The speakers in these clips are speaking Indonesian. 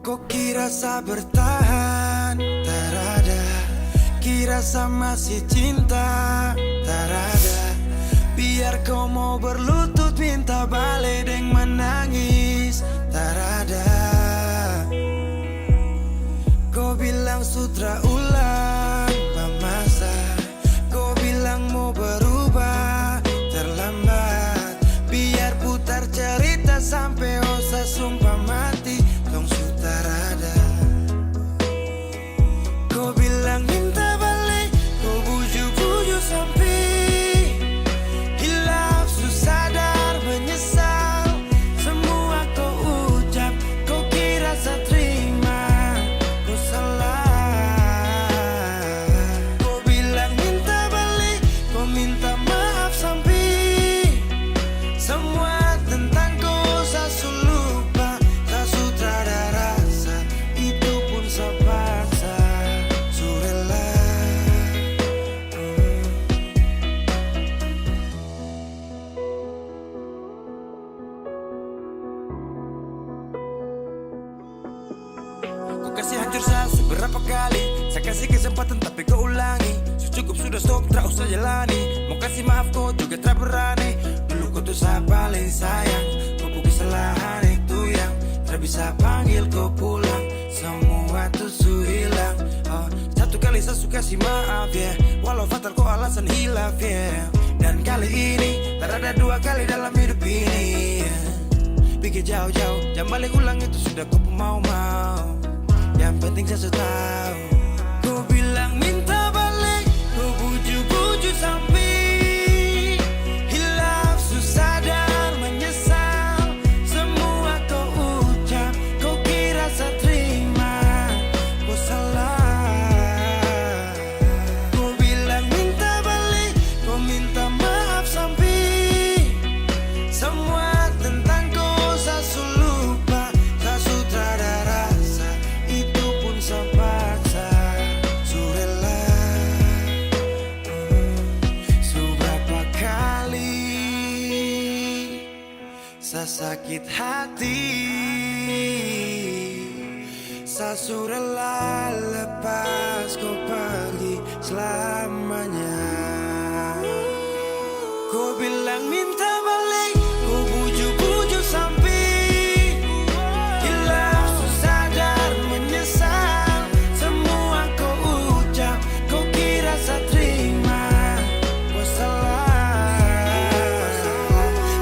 Kok kira sa bertahan? Tarada. Kira sa masih cinta? Tarada. Biar kau mau berlutut minta balik deng menangis. Tarada. Kau bilang sutra ulang pemasa. Kau bilang mau berubah terlambat. Biar putar cerita sampai osa sumpah mati. Tong sutarada. Kau bilang minta balik. Kau buju-buju sampai hilaf susah sadar menyesal. Semua kau ucap. Kau kira saya terima. Kau salah. Kau bilang minta balik. Kau minta maaf sampai semua tentang kau saya lupa. Tak sutradara rasa. Itu pun saya paksa. Surela. Ku kasih hancur saya seberapa kali. Saya kasih kesempatan tapi kau ulangi. Cukup sudah stop, tak usah jalani. Mau kasih maaf kau juga tak berani. Dulu kau tuh saya paling sayang. Kau bukan kesalahan itu yang tak bisa panggil kau pulang. Semua tuh su hilang. Satu kali saya suka kasih maaf ya. Walau fatal kau alasan hilaf ya. Dan kali ini tak ada dua kali dalam hidup ini ya. Pikir jauh-jauh, jangan balik ulang itu sudah kau mau-mau. Yang penting saya tahu. Kau bilang minta balik. Kau buju-buju sampai hilaf susah sadar menyesal. Semua kau ucap. Kau kira saya terima. Kau salah. Kau bilang minta balik. Kau minta maaf sampai semua tentang kau saya lupa. Tak sutradara rasa. Itu pun saya paksa. Surela. Seberapa kali saya sakit hati. Saya surela lepas kau pergi selamanya. Kau bilang minta balik. Kau buju-buju sampai hilaf susah sadar menyesal. Semua kau ucap. Kau kira saya terima. Kau salah.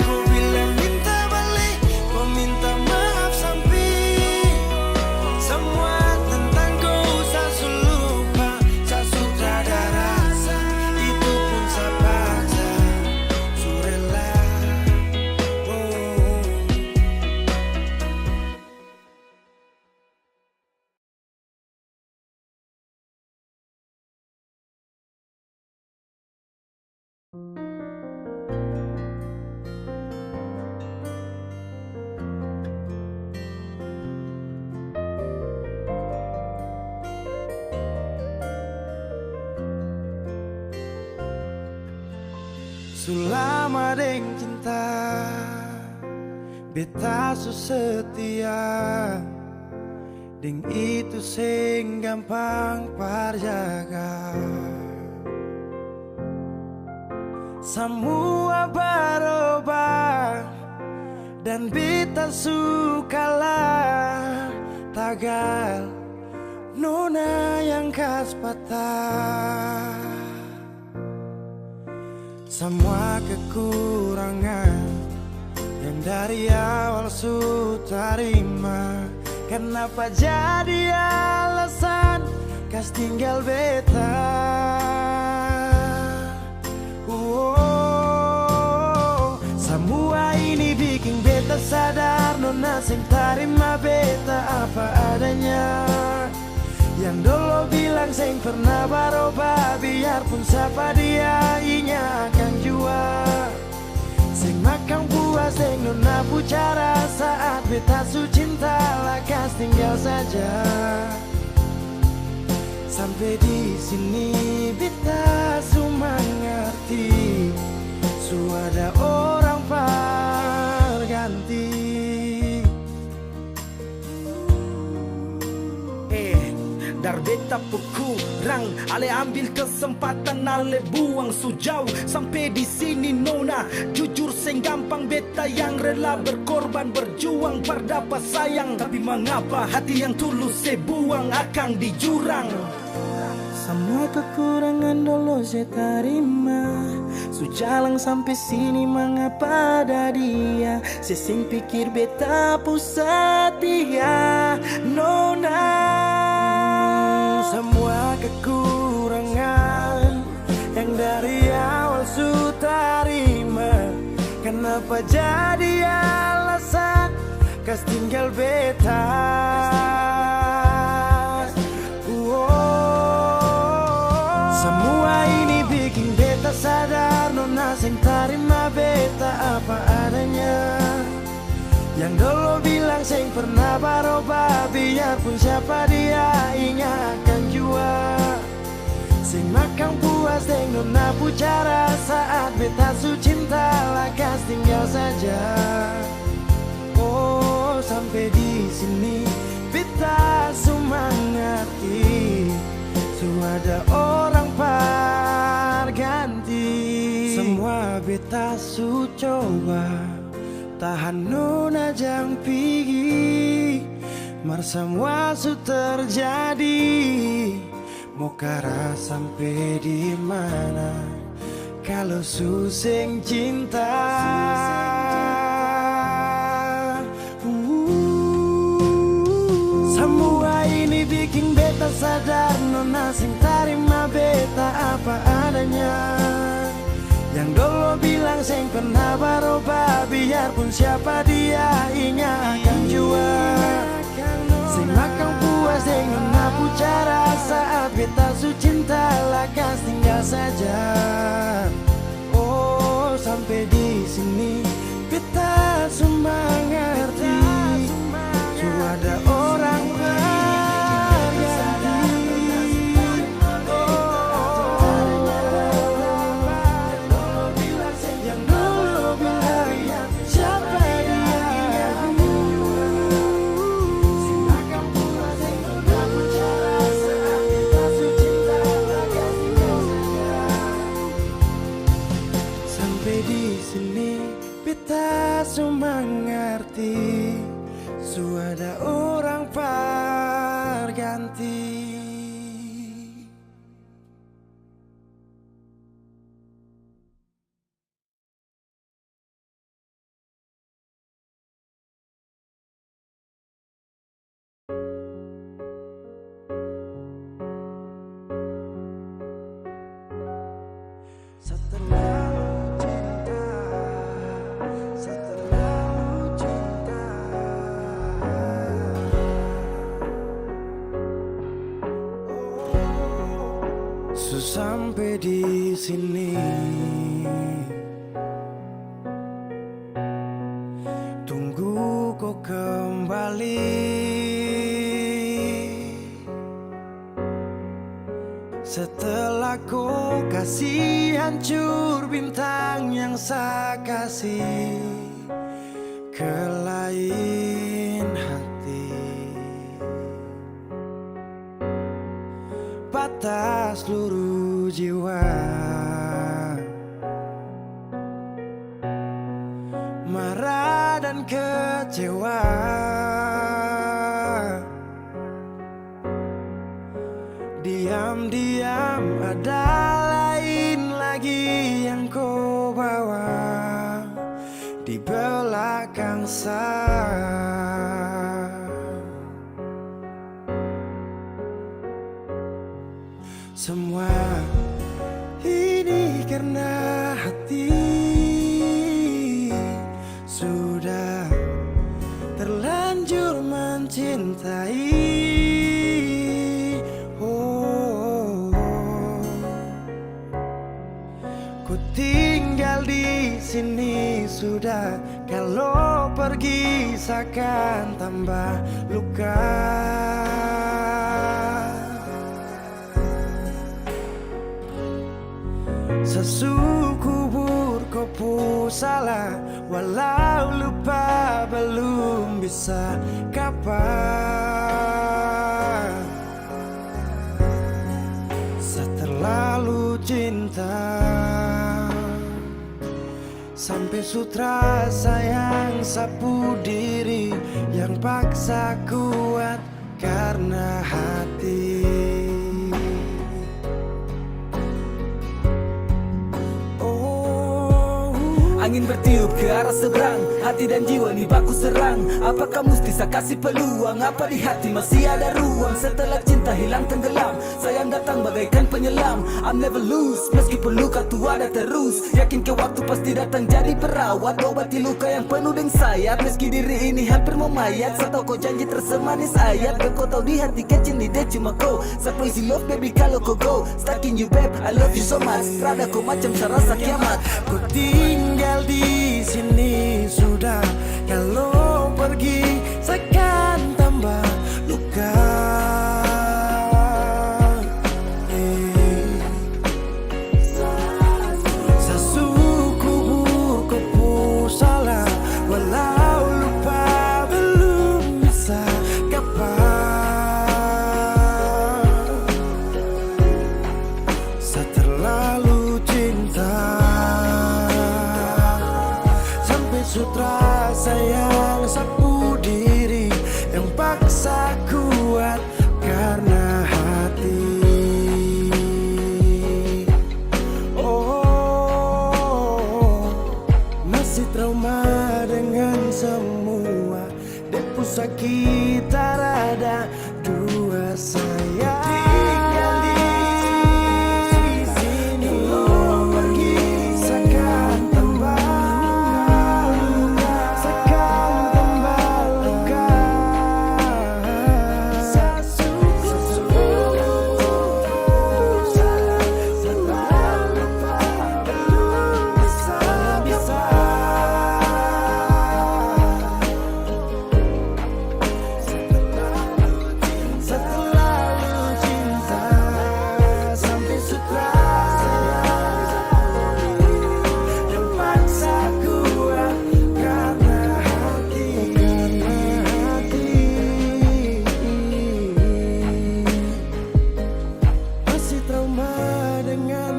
Kau bilang minta balik. Kau minta maaf sampai semua tentang kau saya lupa. Saya sutradara rasa. Itu pun saya paksa. Surela. Sulama deng cinta. Beta su setia. Deng itu sing gampang parjaga. Semua berubah dan beta sukalah tagal nona yang khas patah. Semua kekurangan yang dari awal su terima. Kenapa jadi alasan kas tinggal beta? Semua ini bikin beta sadar nona sing tarima beta apa adanya. Yang dulu bilang sing pernah berubah. Biarpun siapa dia inya akan jua. Sing makan puas sing nona pucara. Saat beta su cinta lakas tinggal saja. Sampai di sini beta su mengerti. Su ada orang perganti. tak berkurang. Ale ambil kesempatan, ale buang sujau. Sampai di sini nona, jujur seng gampang. Beta yang rela berkorban, berjuang berdapat sayang. Tapi mengapa hati yang tulus saya buang akang di jurang. Semua kekurangan dulu saya terima. Sujalang sampai sini mengapa ada dia. Saya sing pikir beta pusat dia nona. Semua kekurangan yang dari awal su terima, kenapa jadi alasan kas tinggal beta. Semua ini bikin beta sadar, nona sing terima beta apa adanya. Yang dulu bilang sing pernah berubah, biarpun siapa dia ingat akan jua. Sing makan puas deng nona pucara, saat beta su cinta lakas tinggal saja. Oh sampai di sini beta semua ngerti, su ada orang ganti. Semua beta su coba tahan nona jang pigi, mar semua su terjadi. Mau kara sampai di mana kalau su sing cinta. Semua ini bikin beta sadar, nona sing terima beta apa adanya. Yang dulu bilang sing pernah berubah, biarpun siapa dia ingat akan jua. Sing makan puas deng nona pucara, saat beta su cinta lakas tinggal saja. Oh sampai di sini beta semua ngerti, su ada orang mengerti, su ada orang ganti. Sampai di sini tunggu kau kembali. Setelah kau kasih hancur bintang yang saya kasih ke lain hati, patah seluruh jiwa, marah dan kecewa. Diam-diam ada lain lagi yang kau bawa di belakang saya. Semua ini karena hati sudah terlanjur mencintai. Ku tinggal di sini sudah, kalau pergi seakan tambah luka. Sesukubur kau pun salah, walau lupa belum bisa kapan. Sampai sutra sayang sapu diri yang paksa kuat karena hati. Angin bertiup ke arah seberang, hati dan jiwa nih baku serang. Apakah mesti saya kasih peluang? Apa di hati masih ada ruang? Setelah cinta hilang tenggelam, sayang datang bagaikan penyelam. I'm never lose, meskipun luka tu ada terus. Yakin ke waktu pasti datang jadi perawat, obati luka yang penuh dengan sayat. Meski diri ini hampir mau mayat, saya tahu kau janji tersemanis ayat. Dan kau tahu di hati kecil ni dia cuma kau. Saya crazy love baby kalau kau go, stuck in you babe, I love you so much. Rada kau macam serasa kiamat. Ku tinggal di sini sudah, kalau pergi seakan tambah luka. Sesungguhku ku salah, walau lupa belum bisa kapan. Saya terlalu cinta, sutra sayang sapu diri yang paksa kuat karena hati. Oh, masih trauma dengan semua depu sakit rada dua sayang. Tinggal di sini, kalau pergi seakan tambah.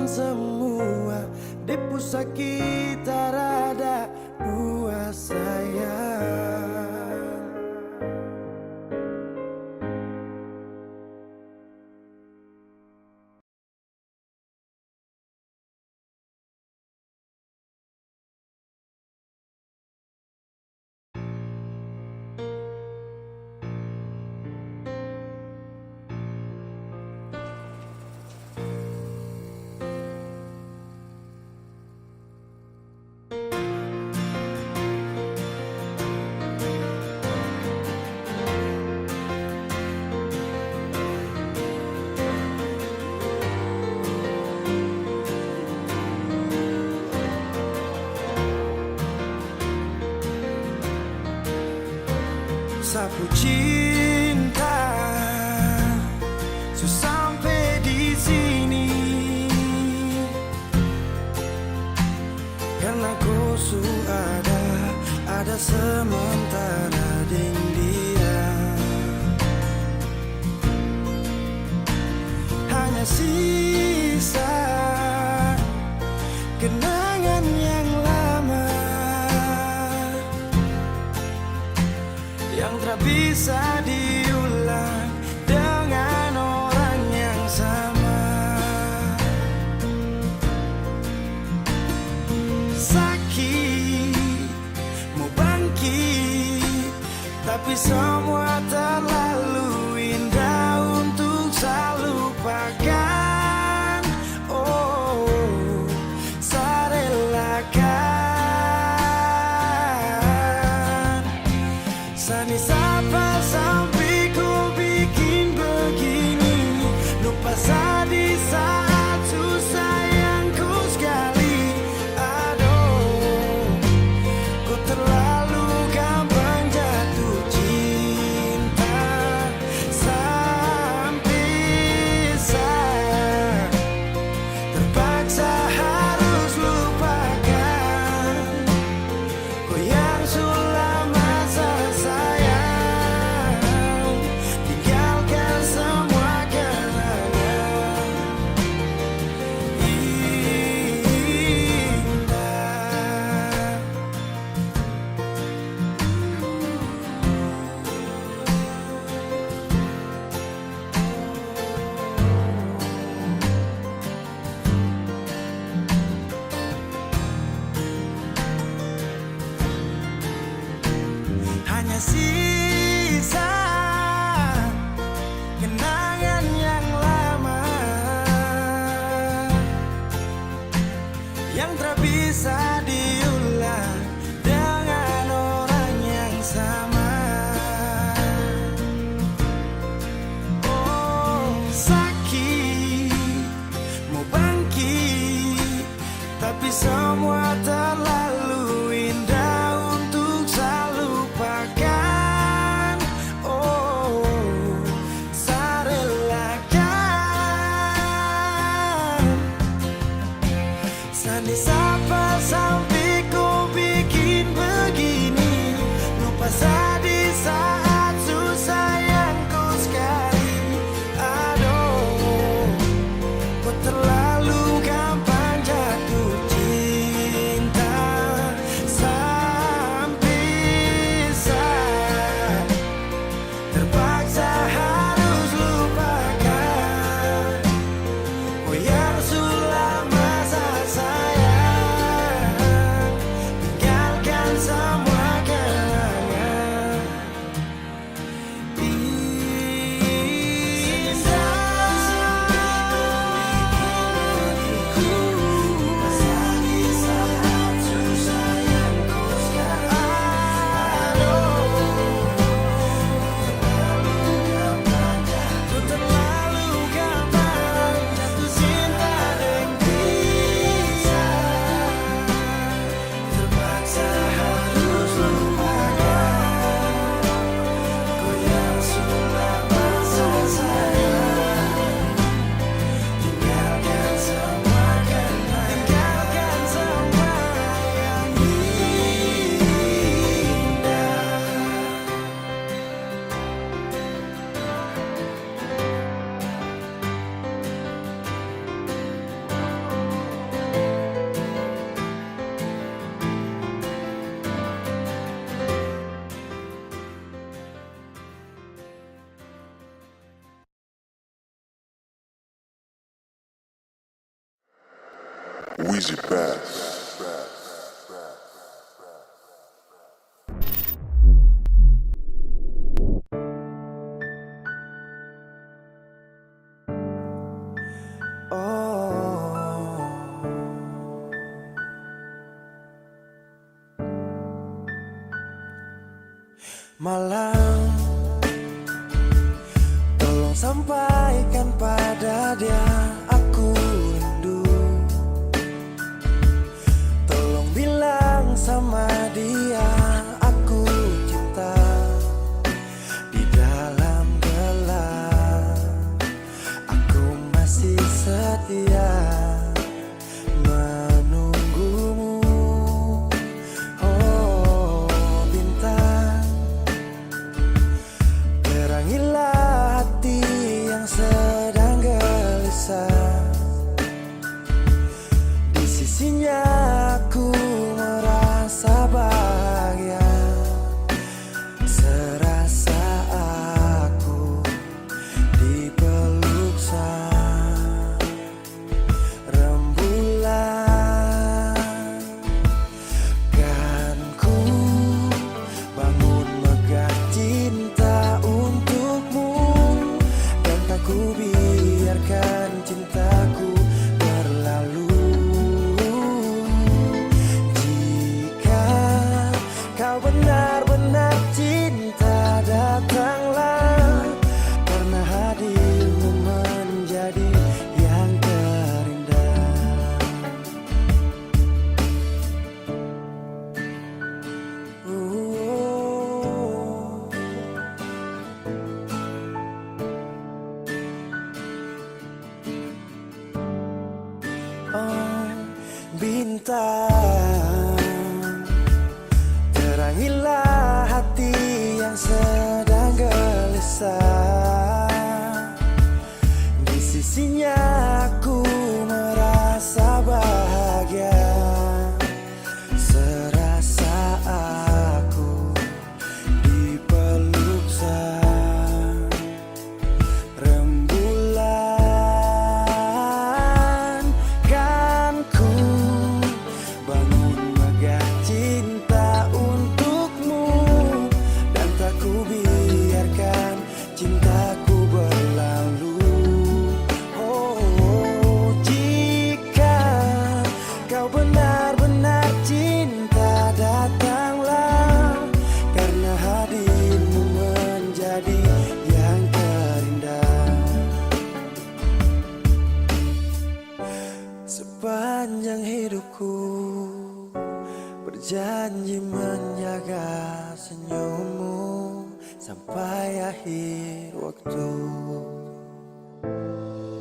Semua depu sakit rada dua sayang. Sapu cinta, so sampai di sini karena kau ada sementara dengan dia. Hanya sisa kenangan yang lama yang tak bisa diulang dengan orang yang sama. Sakit, mau bangkit, tapi semua terlalu indah untuk saya lupakan. Oh, saya relakan. Sani sapa sampai ku bikin begini, lupa di saat susah yang ku sekali. Aduh, ku terlalu gampang jatuh cinta. hanya sisa kenangan yang lama yang tak bisa diulang dengan orang yang sama. Oh, sakit mau bangkit, tapi semua terlalu indah untuk saya lupakan. Oh, saya relakan. Sandi sapa sampai kau bikin begini, lupa saya di saat susah yang kau sekali. Aduh, kau terlalu gampang jatuh cinta sampai saya terpaksa harus lupakan. Oh yang sudah masa sayang, tinggalkan semua kenangan Weezy Bass. Malam, tolong sampaikan pada dia aku rindu. Tolong bilang sama dia aku cinta. Di dalam gelap aku masih setia menunggumu. Oh bintang, terangilah hati yang sedang gelisah. Di sisinya aku merasa bahagia, serasa aku dipeluk sang rembulan. Kan ku bangun megah cinta untukmu, dan tak ku biarkan cintaku berlalu. Jika kau benar-benar cinta, datanglah, karena hadirmu menjadi yang terindah. Oh, bintang, terangilah hati yang sedang gelisah. Di sisinya aku merasa bahagia, serasa aku dipeluk sang rembulan. Kan ku bangun megah cinta untukmu, dan janji menjaga senyummu sampai akhir waktu.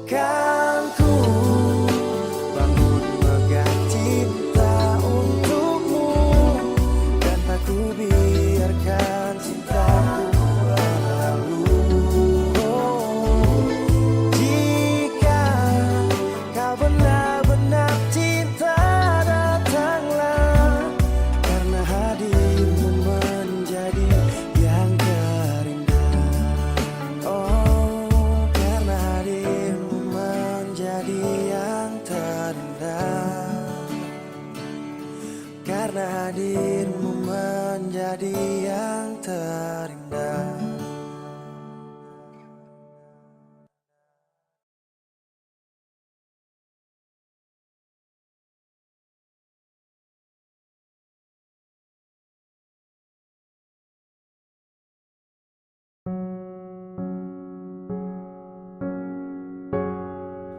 Kan ku bangun megah cinta untukmu, dan tak ku biarkan cintaku berlalu. Jika kau benar-benar cinta, datanglah, karena hadirmu menjadi yang terindah. Oh, karena hadirmu menjadi yang terindah. Karena hadirmu menjadi yang terindah.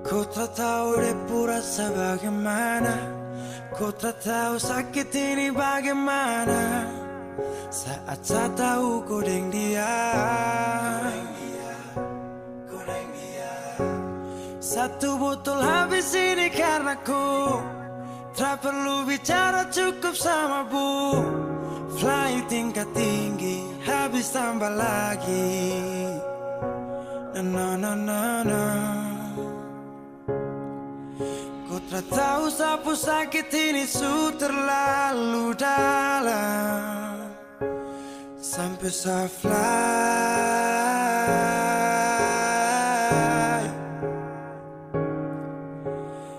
Ku tak tahu depu rasa bagaimana, ku tak tahu sakit ini bagaimana, saat saya tahu ku deng dia. Satu botol habis ini karena ku tak perlu bicara, cukup sama bu. Fly tingkat tinggi, habis tambah lagi. Na na na na. Ku tak tahu sapu sakit ini su terlalu dalam, sampai saya fly.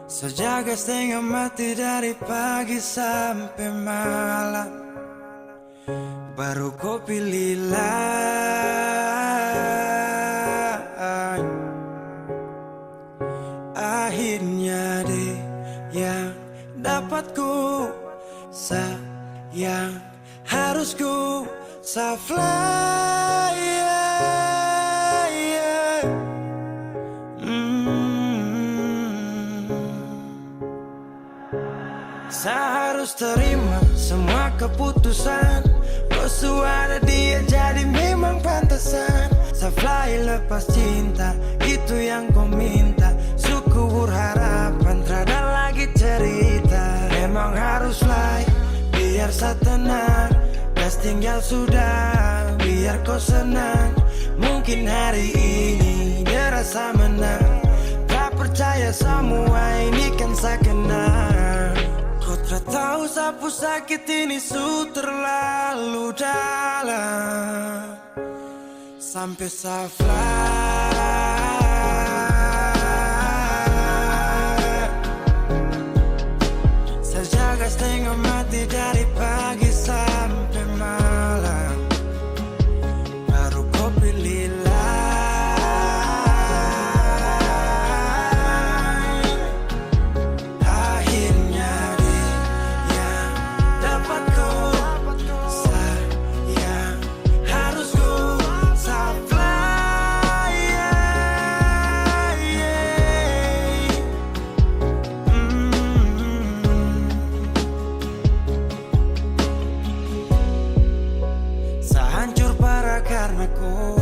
Sejaga setengah mati dari pagi sampai malam, baru kau pilih lain. Akhirnya deh yang dapat ku sayang, harus ku fly. Saya harus terima semua keputusan, kau ada dia jadi memang pantasan. Saya fly lepas cinta, itu yang kau minta. Syukur harapan, terada lagi cerita. Memang harus fly, biar saya tenang. Gas tinggal sudah, biar kau senang. Mungkin hari ini dia rasa menang. Tak percaya semua ini kan saya kenal. Kau tak tahu sapu sakit ini su terlalu dalam, sampai saya fly. Saya jaga setengah mati dari pagi sampai malam, baru kau pilih lain. Akhirnya dia yang dapat kau sayang, harus kau fly. Sehancur parah karena ku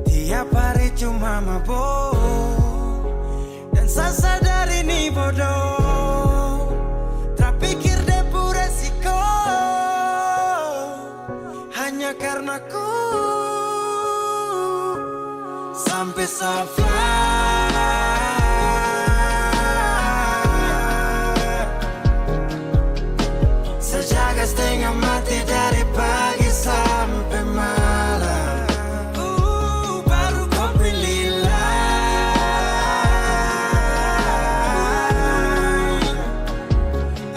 tiap hari cuma mabuk, dan saya sadar ini bodoh. Tak pikir depu resiko, hanya karena ku sampai saya fly. Sejaga setengah mati dari pagi sampai malam, baru kau pilih lain.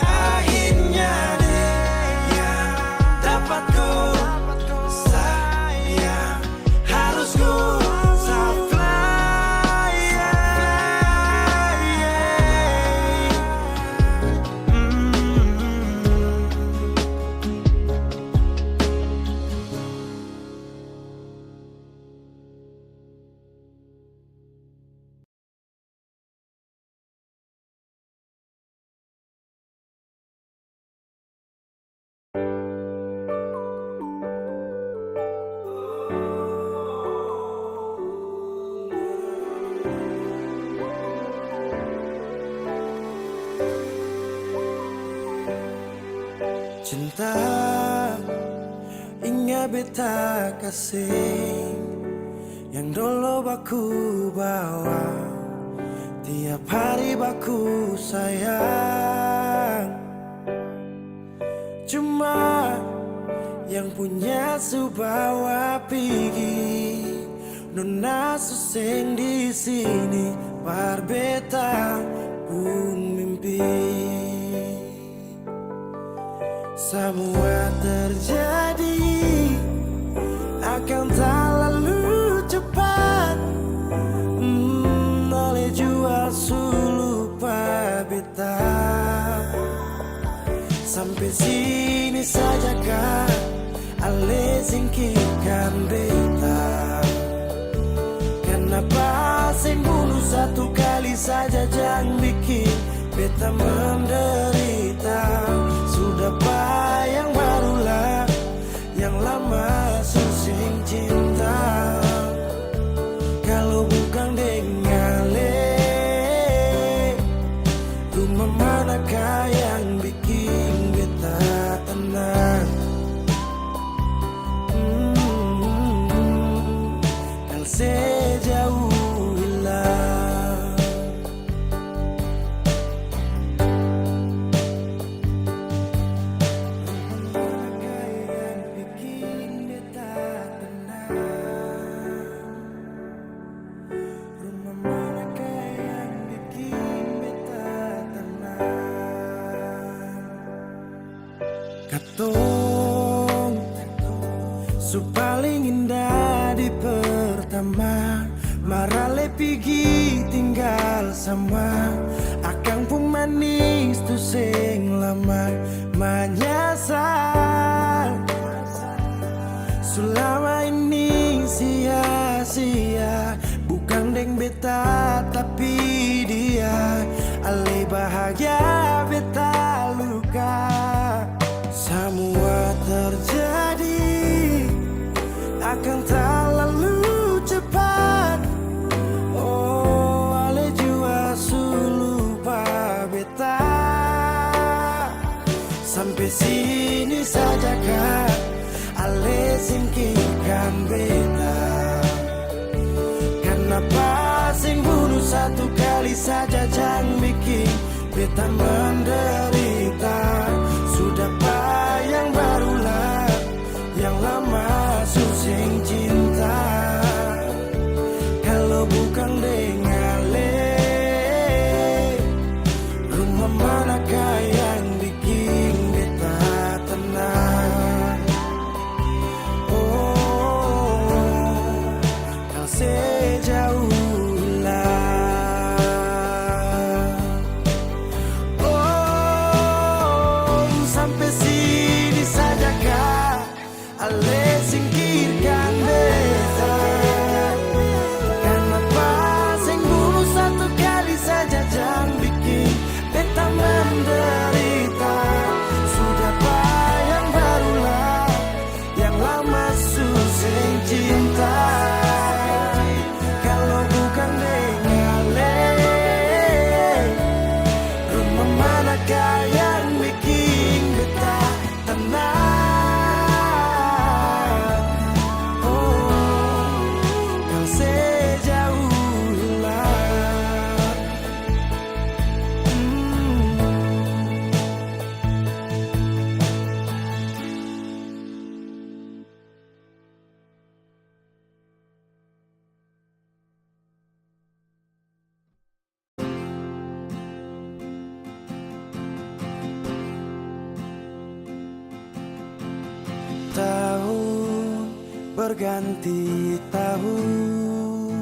Akhirnya dia dapat kau sayang, harus kau fly. beta, ingat beta kasih yang dulu baku bawa, tiap hari baku sayang. Cuma yang punya subawa pergi, nona suseng di sini, bar beta pun mimpi. Semua terjadi akan tak lalu cepat, oleh jual lupa beta. Sampai sini saja kah ale singkirkan beta. Kenapa sing bunuh satu kali saja jangan bikin beta menderita. Sudah yang barulah, yang lama susing cinta. Kalau bukan dengan rumah manakah yang bikin beta tenang? Kalau sejauh hilang, yang bikin beta tenang? Rumah manakah yang bikin beta tenang? Katong su paling indah di pertama, marale pigi tinggal sama. Akang pun manis tu sing lama menyasar. Selama ini sia-sia, bukan deng beta tapi dia. Ale bahagia beta luka. Semua terjadi akan tak lalu cepat. Oh, ale jua lupa beta. Sampai sini saja kah ale singkirkan beta. Kenapa sing bunuh satu kali saja jangan bikin beta menderita. Sudah yang barulah, yang lama susing cinta. Kalau bukan dengan rumah manakah yang bikin beta tenang? Oh, kau sejauh hilang. Oh, sampai sini saja kah ale singkirkan beta. Kenapa sing bunuh satu kali saja jangan bikin beta menderita. Sudah yang barulah, yang lama susing cinta. Kalau bukan dengan rumah manakah yang bikin beta tenang? Oh, kau sejauh hilang. Tahun berganti tahun,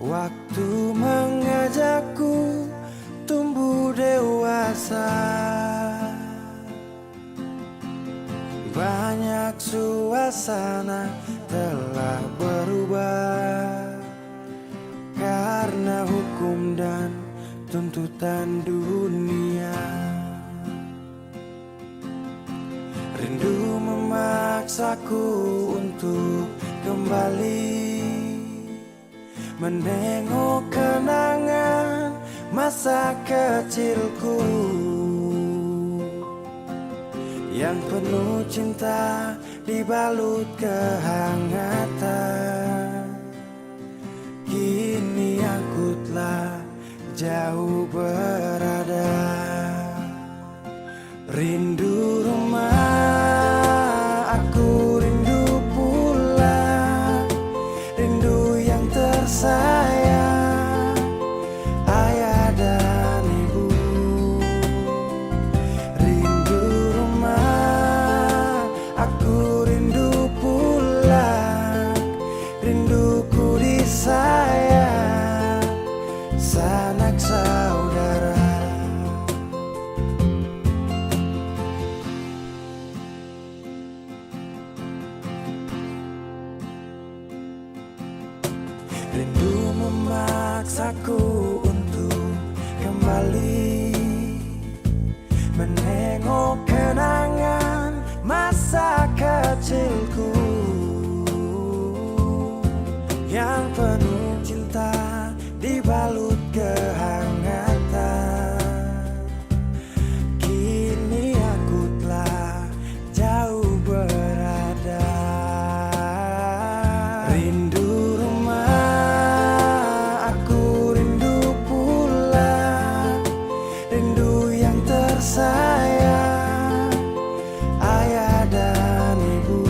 waktu mengajakku tumbuh dewasa. Banyak suasana telah berubah karena hukum dan tuntutan dunia. Rindu memaksaku untuk kembali menengok kenangan masa kecilku yang penuh cinta dibalut kehangatan. Kini aku telah jauh berada, rindu rumah, aku rindu pulang, rindu yang tersayang, ayah dan ibu. Rindu rumah, aku rindu pulang, rinduku disayang, sanak saudara. Rindu memaksaku untuk kembali menengok kenangan masa kecilku yang penuh cinta dibalut kehangatan. Kini aku telah jauh berada, rindu rumah, aku rindu pulang, rindu yang tersayang, ayah dan ibu.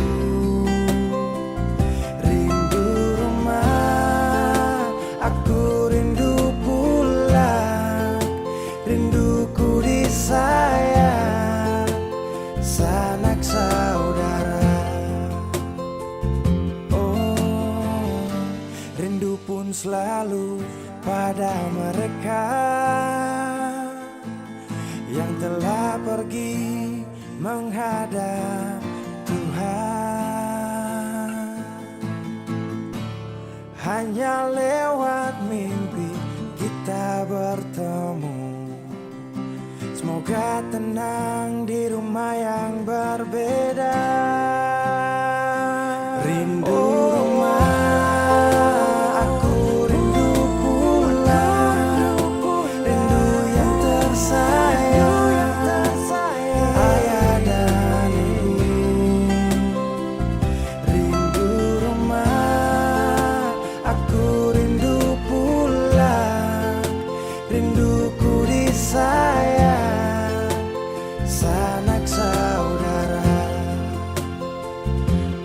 Rindu rumah, aku rindu pulang, rinduku disayang, sanak saudara. Oh, rindu pun selalu pada mereka yang telah pergi menghadap Tuhan. Hanya lewat mimpi kita bertemu. Semoga tenang di rumah yang berbeda. Rindu rumah, aku rindu pulang, rindu yang tersayang, ayah dan ibu. Rindu rumah, aku rindu pulang, rinduku disayang, sanak saudara.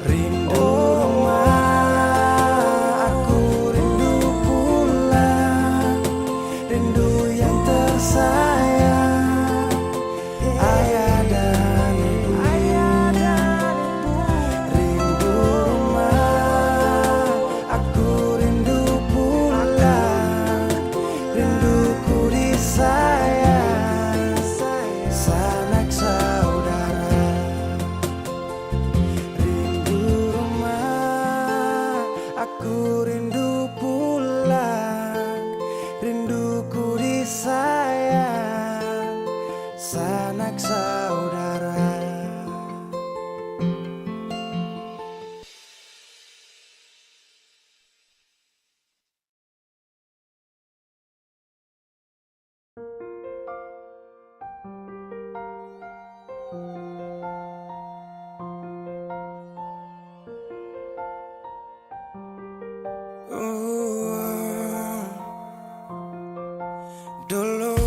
Rindu rumah, aku rindu pulang, rindu yang tersayang, ayah dan ibu. Rindu rumah, aku rindu pulang, rinduku disayang, sanak saudara. Rindu rumah, aku rindu pulang, rinduku disayang, sanak saudara. Dulu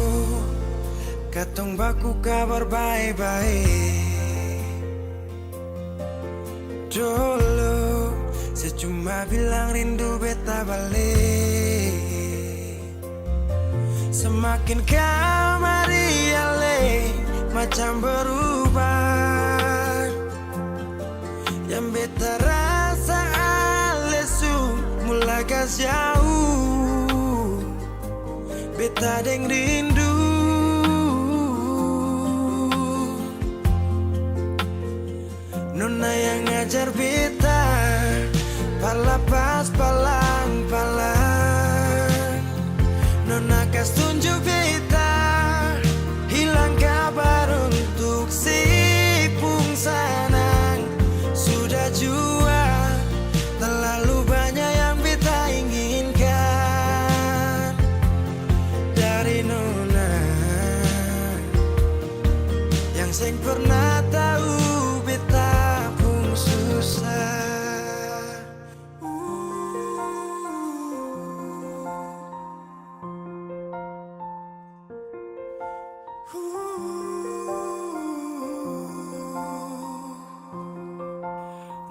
katong baku kabar baik-baik. Dulu saya cuma bilang rindu beta balik. Semakin kamari ale macam berubah. Yang beta rasa alesu mulai gas jauh. Beta deng rindu, nona yang ngajar beta palapas palang-palang. Nona kas tunjuk beta hilang kabar untuk si pungsanang. Sudah jua terlalu banyak yang beta inginkan dari nona yang seng pernah tahu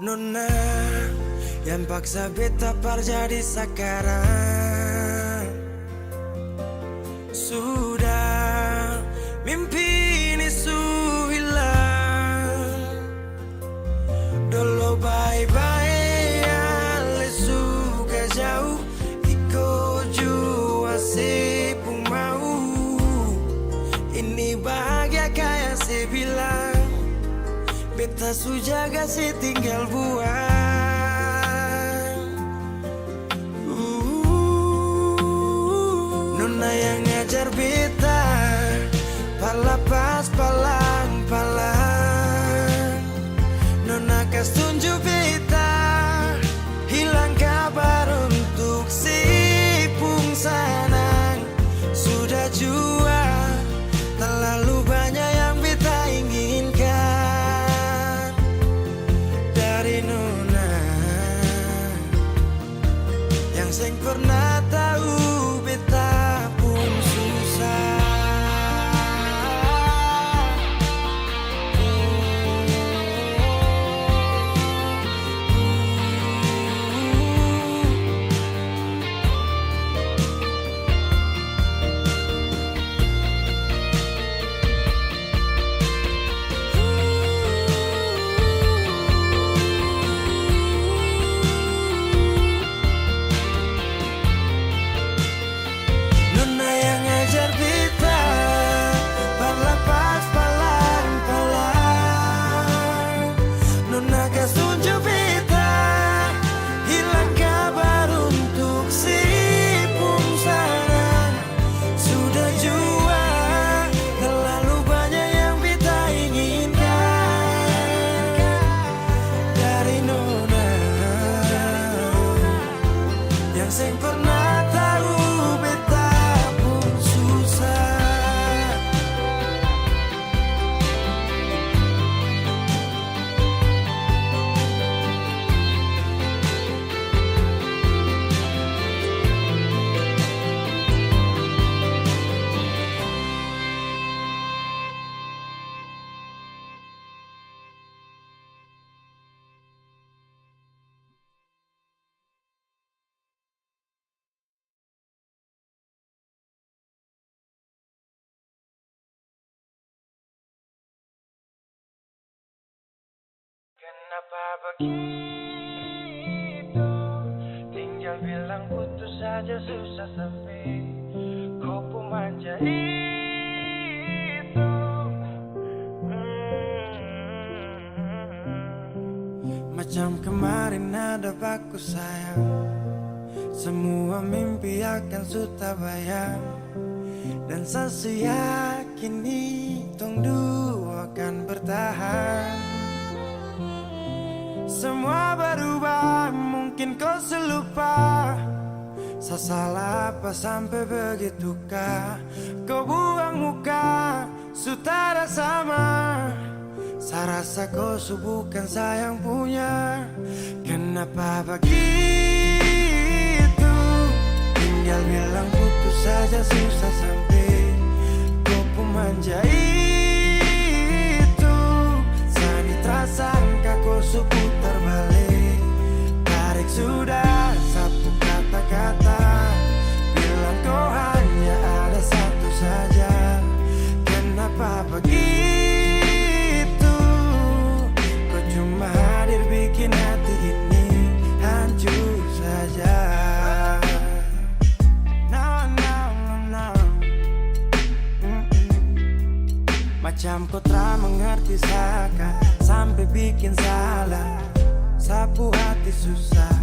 Nona yang paksa beta jadi sekarang. Sudah mimpi ini hilang. Dulu bye-bye ale suka jauh. Iko jua sepung mau. Ini bahagia kayak saya bilang. Beta sujaga si tinggal buang. Nona yang ngajar beta pala pas palang-palang. Nona kas tunjuk beta hilang kabar untuk si pung sanang. Sudah jua terlalu banyak yang beta inginkan dari Nona yang seng pernah tahu beta pun susah. Nona yang ngajar beta parla pas palang-palang. Nona kas tunjuk beta hilang kabar untuk si pung sanang. Sudah jua terlalu banyak yang beta inginkan dari Nona yang seng pernah tahu beta pun susah. Kenapa begitu? Tinggal bilang putus saja susah sampai kau pun manja itu. Macam kemarin ada baku sayang. Semua mimpi akan sudah bayang. Dan saya yakin tong dua akan bertahan. Semua berubah, mungkin kau selupa. Saya salah apa sampai begitukah? Kau buang muka, sutara sama. Saya rasa kau bukan sayang punya. Kenapa begitu? Tinggal bilang putus saja susah sampai kau pun manja itu. Sani tersangka kau putar balik. Tarik sudah satu kata-kata. Bilang kau hanya ada satu saja. Kenapa begitu? Kau cuma hadir bikin hati ini hancur saja. Macam kau tak mengerti saka sampai bikin salah. Sapu hati susah.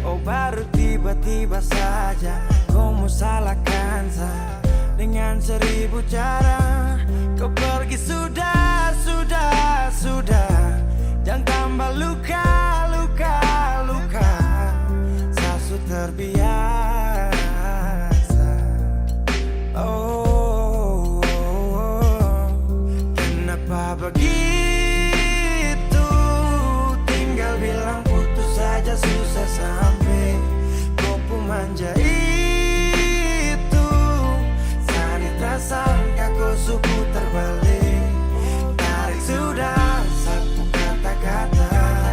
Oh baru tiba-tiba saja kau mau salahkan saya. Dengan 1000 cara kau pergi sudah. Jangan tambah luka. Saya sudah terbiasa. Oh, kenapa begitu? Tinggal bilang putus saja susah sampai kau pun manja itu. Sani tersangka kau putar balik. Tarik sudah satu kata-kata.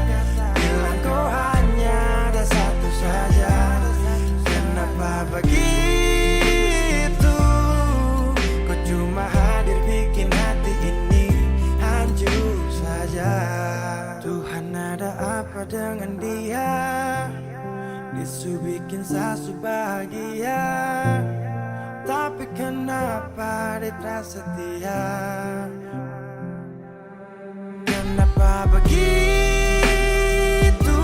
Tuhan ada apa dengan dia? Disu bikin sasu bahagia, tapi kenapa dia tak setia? Kenapa begitu?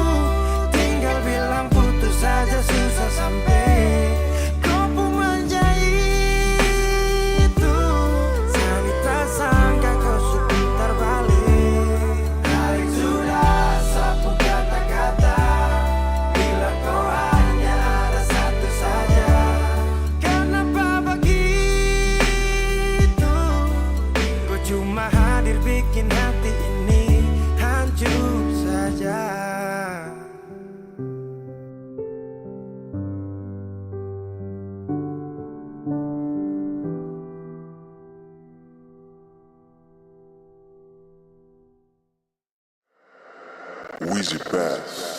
Tinggal bilang putus saja susah sampai kau pun menjadi itu. Saya tak sangka kau sebentar balik. Tarik sudah sapu kata-kata, bilang kau hanya ada satu saja. Kenapa begitu? Kau cuma hadir bikin hati ini hancur saja. Wheezy Bass.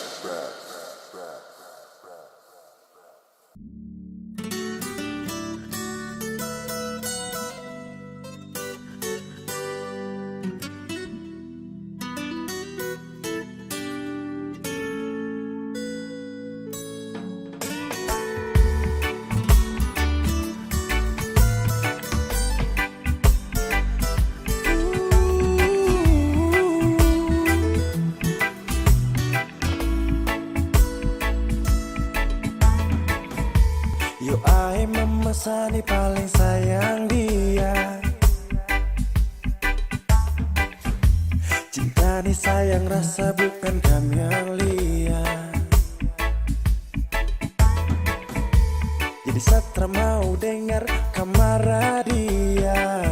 Yo ai memesan paling sayang dia. Cinta nih sayang rasa bukan kamelia. Jadi Satra mau dengar kamar dia.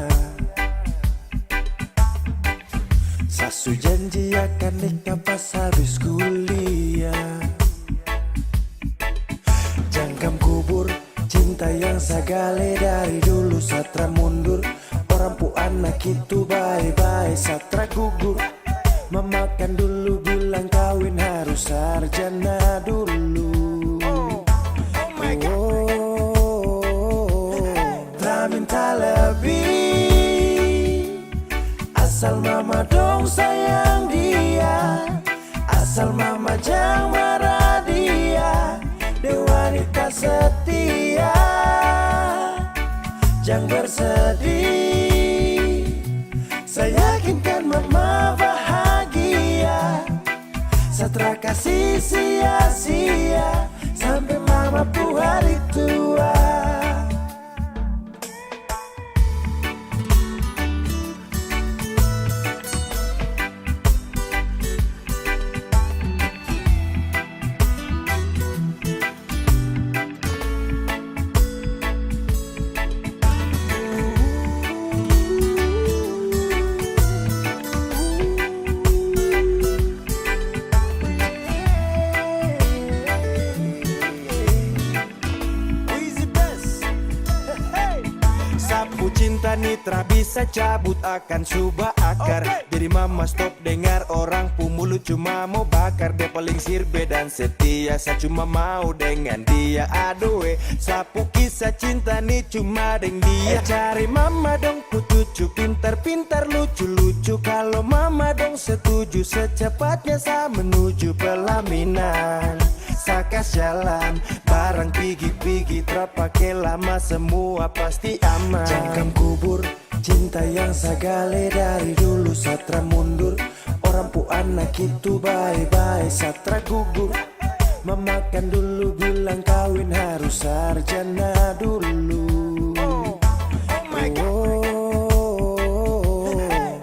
Sasu janji akan nikah pas habis kuliah. Jangkam kubur cinta yang sagale dari dulu. Satra mundur, orang pu anak itu bye-bye. Satra gugur, memakan dulu bilang kawin harus sarjana dulu. Tak minta lebih, asal mama dong sayang dia. Asal mama jangan marah dia. Dia wanita setia, jangan bersedih. Saya yakinkan mama bahagia. Satra kasih sia-sia sampai mama pu hari tua. Sapu cinta nitra bisa cabut akan subah akar. Jadi mama stop dengar orang pu mulut cuma mau bakar. Dia paling sirbe dan setia, saya cuma mau dengan dia. Aduh sapu kisah cinta nih cuma deng dia. Cari mama dong pu cucu pintar-pintar lucu-lucu. Kalau mama dong setuju secepatnya saya menuju pelaminan. Sakas jalan barang pigi-pigi terpakai lama semua pasti aman. Jangkam kubur cinta yang sagale dari dulu. Satra mundur, orang pu anak itu bye-bye. Satra gugur, memakan dulu bilang kawin harus sarjana dulu.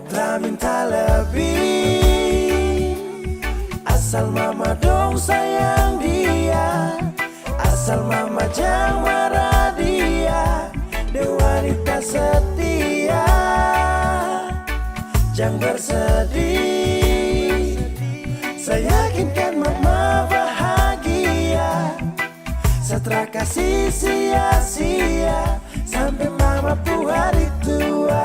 Tak minta lebih, asal mama dong sayang dia. Asal mama jangan marah dia. Dia wanita setia, jangan bersedih. Saya yakinkan mama bahagia. Satra kasih sia-sia sampai mama pu hari tua.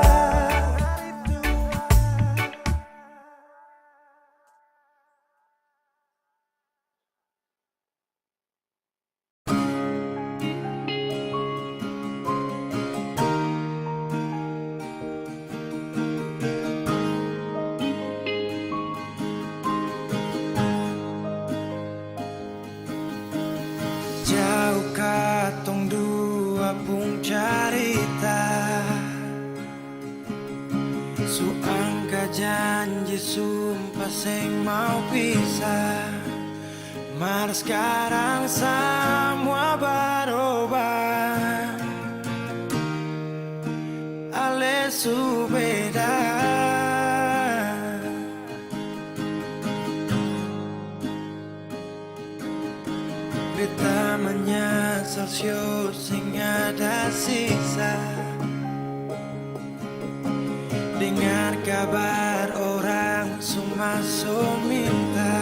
sumpah sing mau pisah, malah sekarang semua berubah. Ale subeda, beta menyesal sio sing ada sisa. Dengar kabar orang semua minta,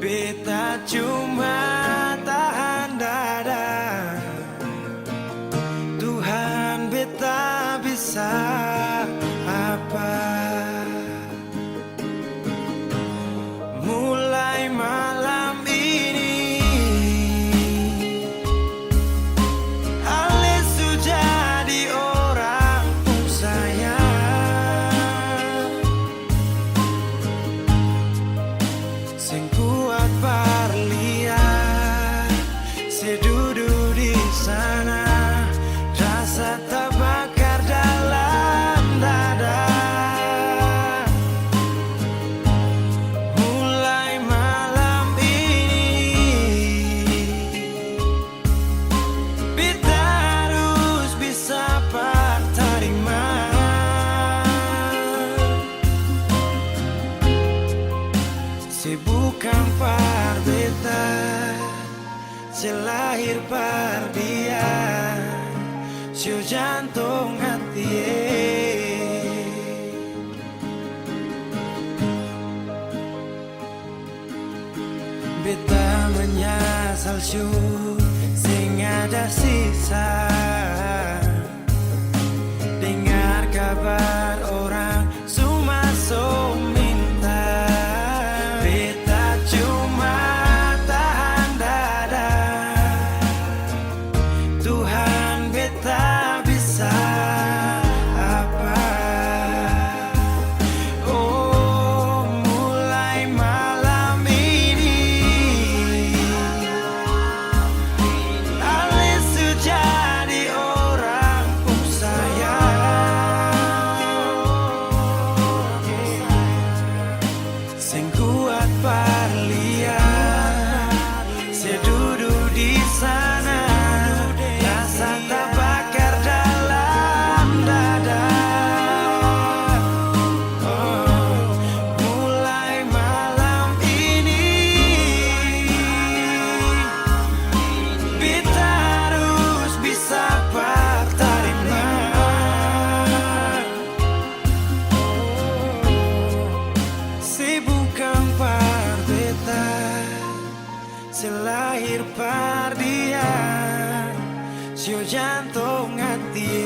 beta cuma tahan dada. Tuhan beta bisa apa? Mulai malam ini Ale su jadi orang sayang, sing kuat berlian, sedudu di sana, rasa terbakar dalam dada. Mulai malam ini beta harus bisa terima. Si bukan par beta, si lahir par dia, si jantung hati. Beta menyesal syu sing ada sisa. Dengar kabar orang semua minta, beta cuma tahan dada. Tuhan beta bisa apa? Oh, mulai malam ini Ale su jadi orang sayang, sing kuat berlian, sedudu di sana, rasa terbakar dalam dada. Oh, mulai malam ini beta harus bisa terima. Si bukan par beta, si lahir par dia, si jantung hati.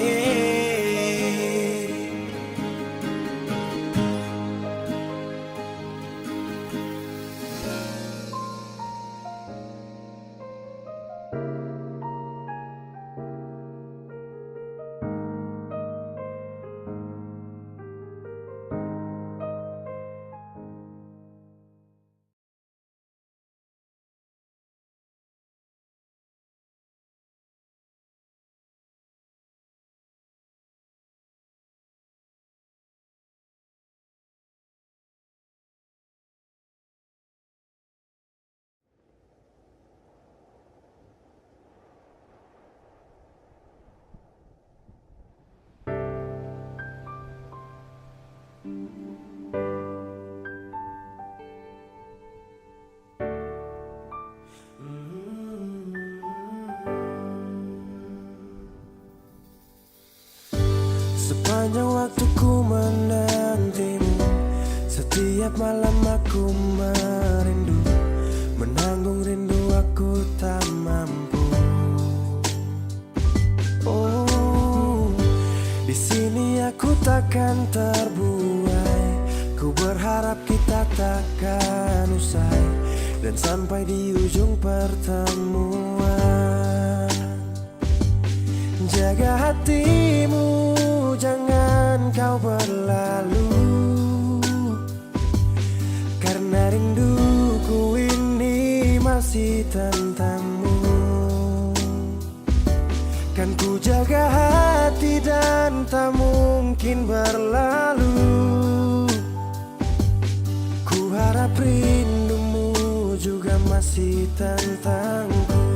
Sepanjang waktu ku menantimu, setiap malam aku merindu, menanggung rindu aku tak mampu. Oh, di sini aku takkan terbuai, ku berharap kita takkan usai, dan sampai di ujung pertemuan. Jaga hatimu, jangan kau berlalu, karena rinduku ini masih tentangmu. Kan ku jaga hati dan tak mungkin berlalu. rindumu juga masih tentangku.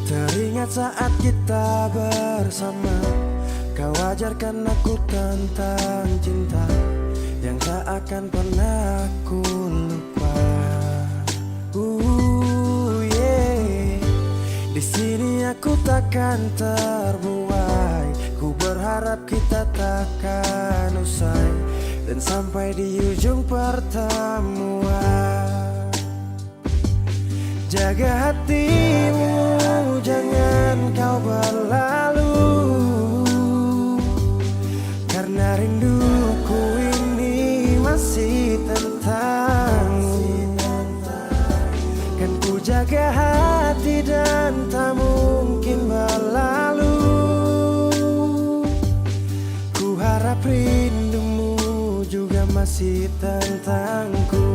Teringat saat kita bersama, kau ajarkan aku tentang cinta yang tak akan pernah aku lupa. Yeah. Di sini aku takkan terbuai. Ku berharap kita takkan usai dan sampai di ujung pertemuan. Jaga hatimu, jangan kau berlalu, karena rinduku ini masih tentangmu. Kan ku jaga hati dan tak mungkin berlalu. Ku harap rindumu juga masih tentangku.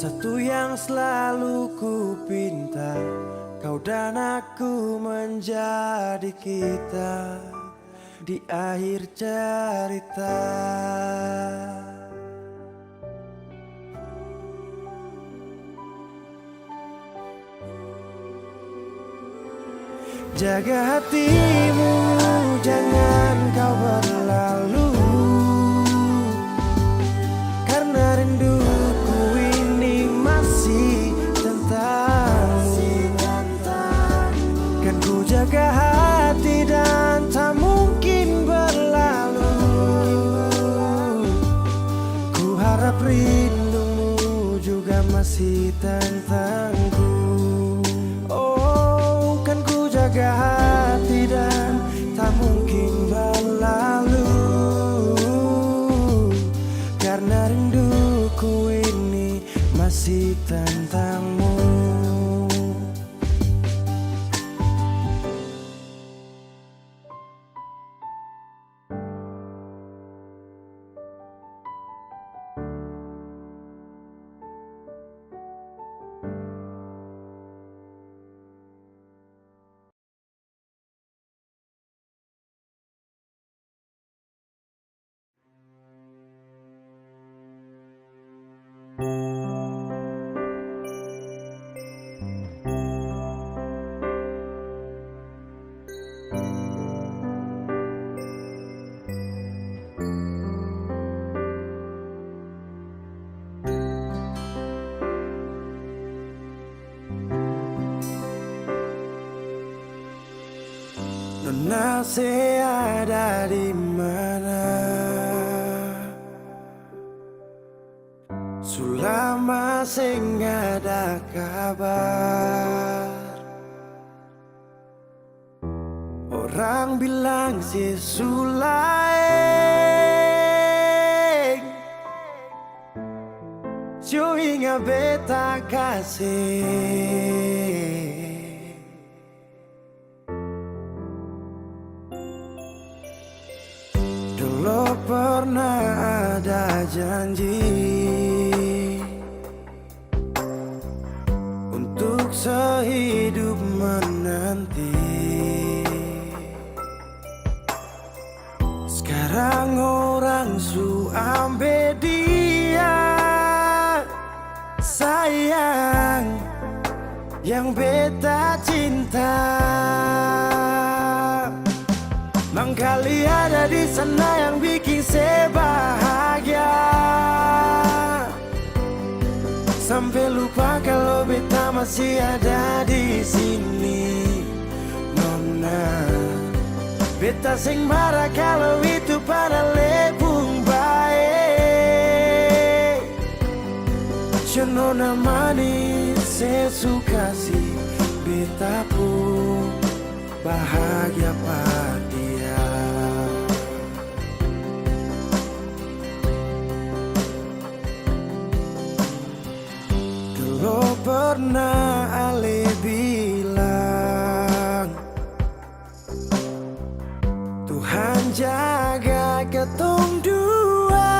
Satu yang selalu ku pinta, kau dan aku menjadi kita di akhir cerita. Jaga hatimu, jangan kau berlalu, karena rinduku ini masih tentangmu. Kan ku jaga hati dan tak mungkin berlalu. Ku harap rindumu juga masih tentangku. Oh, kan ku jaga hati dan tak mungkin berlalu, karena rinduku ini masih tentangmu. Nona saya ada di mana? Sulama sing ada kabar. Orang bilang si Sulaeng Cuinga beta kasih. Dulu pernah ada janji untuk sehidup menanti. Sekarang orang su ambil dia, sayang, yang beta cinta. Mangkali ada di sana yang bikin saya bahagia, sampai lupa kalau beta masih ada di sini. Nona, beta sing marah kalau itu pada lebung baik. Nona manis, saya suka sih beta pun bahagia pada dia. Dulu pernah Ale bilang Tuhan jaga ketong dua,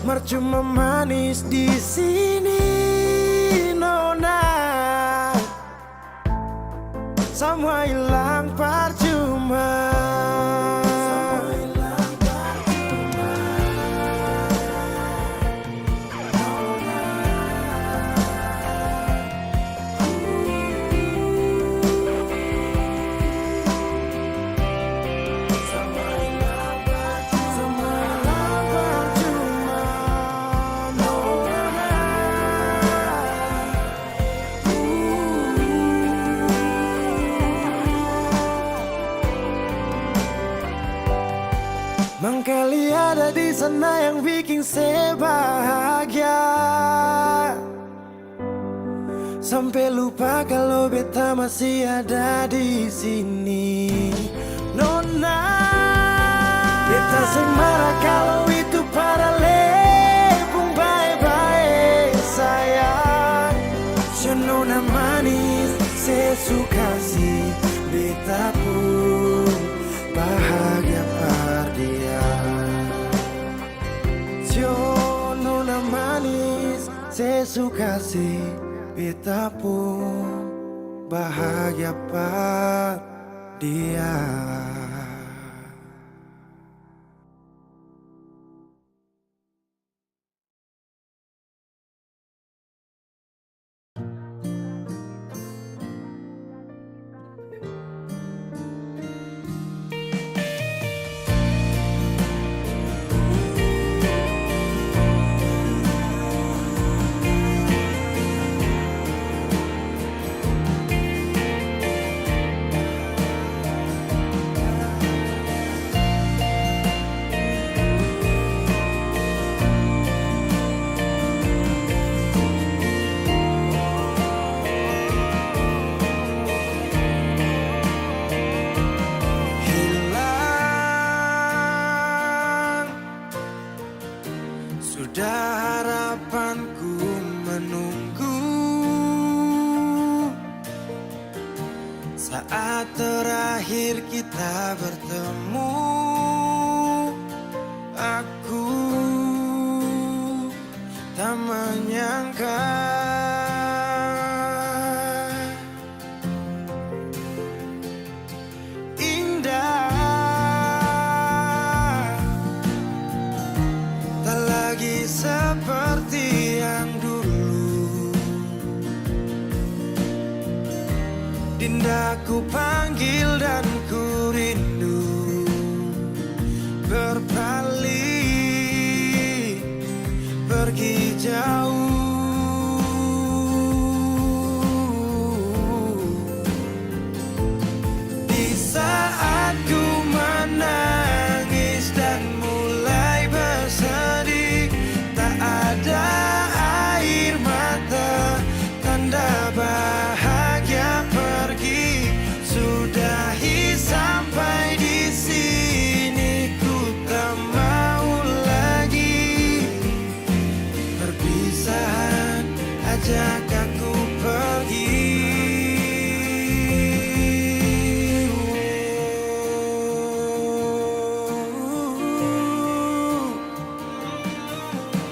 percuma manis di sini nona, semua hilang percuma. Mangkali ada di sana yang bikin saya bahagia, sampai lupa kalau beta masih ada di sini. Nona, beta marah kalau itu para lepung bye-bye sayang. Nona manis, saya suka sih beta pun bahagia dia. Nona manis, saya suka sih beta pun bahagia dia. Sudah harapanku menunggu saat terakhir kita bertemu. Aku tak menyangka seperti yang dulu. Dinda ku panggil dan ku rindu, berpaling pergi jauh. Di saat ku menangis dan mulai bersedih, ada air mata, tanda bahagia pergi. Sudahi sampai di sini, ku tak mau lagi. Perpisahan ajak aku pergi.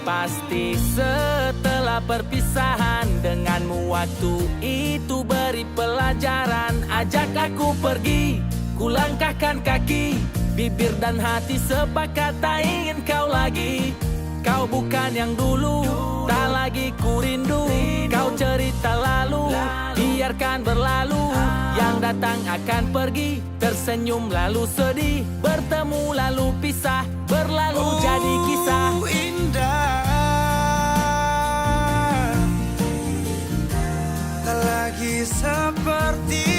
Pasti setelah perpisahan denganmu, waktu itu beri pelajaran. Ajak aku pergi, ku langkahkan kaki, bibir dan hati sepakat tak ingin kau lagi. Kau bukan yang dulu, tak lagi ku rindu. Kau cerita lalu, biarkan berlalu. Yang datang akan pergi, tersenyum lalu sedih, bertemu lalu pisah, berlalu jadi kisah indah. Tak lagi seperti